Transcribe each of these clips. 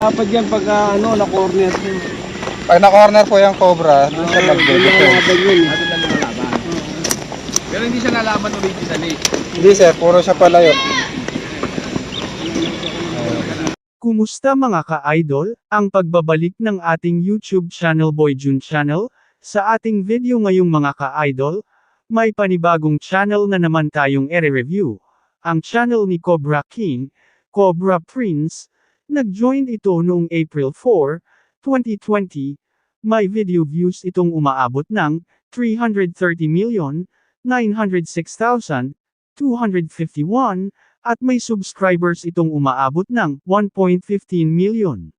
Dapat yan pag na-corner. Pag na-corner po yung cobra, doon siya nag-defend. Yun. Ano lang lumalaban. Pero hindi siya nalaban originally. Hindi sir, puro siya palayo. Kumusta mga ka-idol? Ang pagbabalik ng ating YouTube channel Boy Jun Channel. Sa ating video ngayong mga ka-idol, may panibagong channel na naman tayong ere-review. Ang channel ni Cobra King, Cobra Prince. Nag-join ito noong April 4, 2020. May video views itong umaabot ng 330,906,251 at may subscribers itong umaabot ng 1.15 million.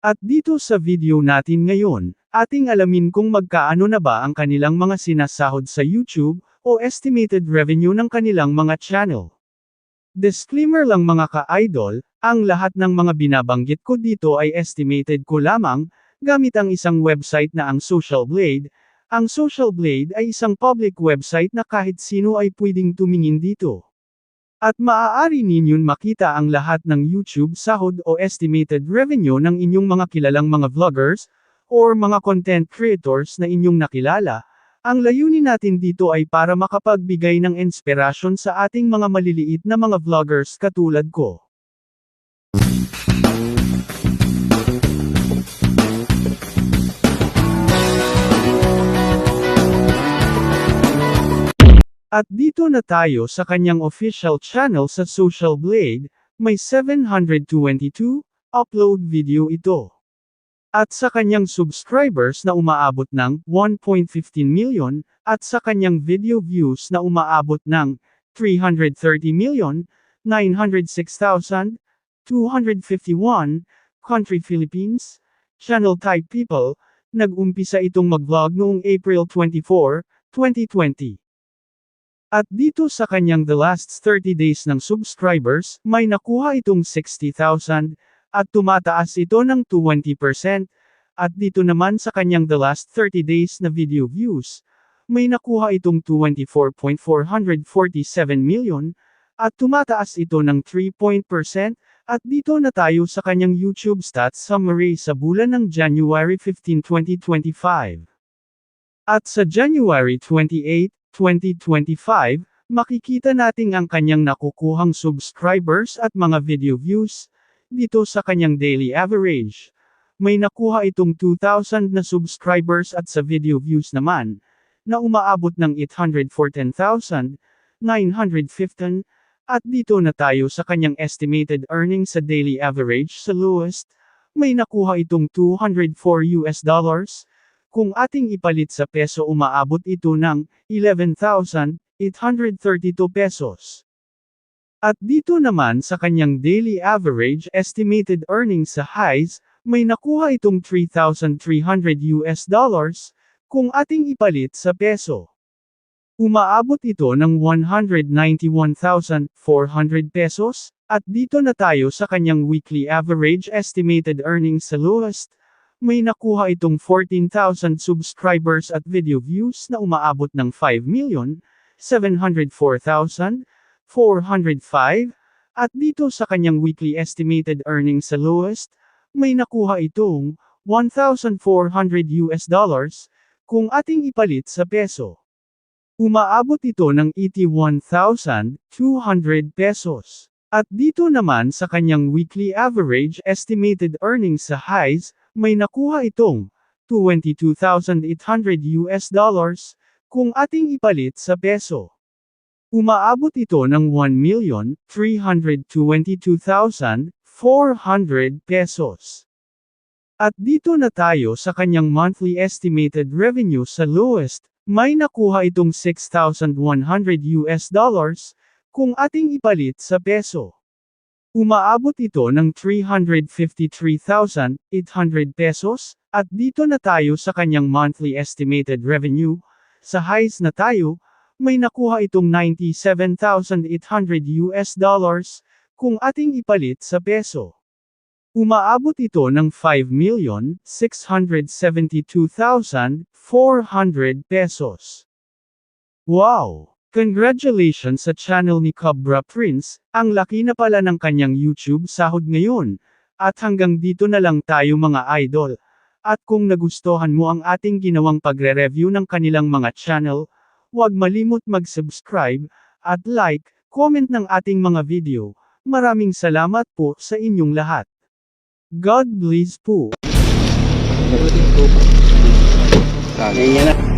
At dito sa video natin ngayon, ating alamin kung magkaano na ba ang kanilang mga sinasahod sa YouTube o estimated revenue ng kanilang mga channel. Disclaimer lang mga ka-idol, ang lahat ng mga binabanggit ko dito ay estimated ko lamang, gamit ang isang website na ang Social Blade. Ang Social Blade ay isang public website na kahit sino ay pwedeng tumingin dito. At maaari ninyong makita ang lahat ng YouTube sahod o estimated revenue ng inyong mga kilalang mga vloggers, or mga content creators na inyong nakilala. Ang layunin natin dito ay para makapagbigay ng inspirasyon sa ating mga maliliit na mga vloggers katulad ko. At dito na tayo sa kanyang official channel sa Social Blade, may 722 upload video ito. At sa kanyang subscribers na umaabot ng 1.15 million, at sa kanyang video views na umaabot ng 330,906,251, country Philippines, channel type people, nag-umpisa itong mag-vlog noong April 24, 2020. At dito sa kanyang the last 30 days ng subscribers, may nakuha itong 60,000, at tumataas ito ng 20%, at dito naman sa kanyang the last 30 days na video views, may nakuha itong 24.447 million, at tumataas ito ng 3%, at dito na tayo sa kanyang YouTube stats summary sa bulan ng January 15, 2025. At sa January 28, 2025, makikita natin ang kanyang nakukuhang subscribers at mga video views. Dito sa kanyang daily average, may nakuha itong 2,000 na subscribers at sa video views naman, na umaabot ng 814,915, at dito na tayo sa kanyang estimated earnings sa daily average sa lowest, may nakuha itong $204. Kung ating ipalit sa peso umaabot ito ng 11,832 pesos. At dito naman sa kanyang daily average estimated earnings sa highs, may nakuha itong $3,300 kung ating ipalit sa peso. Umaabot ito ng 191,400 pesos, at dito na tayo sa kanyang weekly average estimated earnings sa lowest, may nakuha itong 14,000 subscribers at video views na umaabot ng 5,704,405, at dito sa kanyang weekly estimated earnings sa lowest, may nakuha itong $1,400 kung ating ipalit sa peso. Umaabot ito ng 81,200 pesos. At dito naman sa kanyang weekly average estimated earnings sa highs, may nakuha itong $22,800 kung ating ipalit sa peso. Umaabot ito ng 1,322,400 pesos. At dito na tayo sa kanyang monthly estimated revenue sa lowest, may nakuha itong $6,100 kung ating ipalit sa peso. Umaabot ito ng 353,800 pesos, at dito na tayo sa kanyang monthly estimated revenue. Sa highs na tayo, may nakuha itong $97,800 kung ating ipalit sa peso. Umaabot ito ng 5,672,400 pesos. Wow! Congratulations sa channel ni Cobra Prince, ang laki na pala ng kanyang YouTube sahod ngayon. At hanggang dito na lang tayo mga idol. At kung nagustuhan mo ang ating ginawang pagre-review ng kanilang mga channel, huwag malimot mag-subscribe, at like, comment ng ating mga video. Maraming salamat po sa inyong lahat. God bless po. Ganyan na.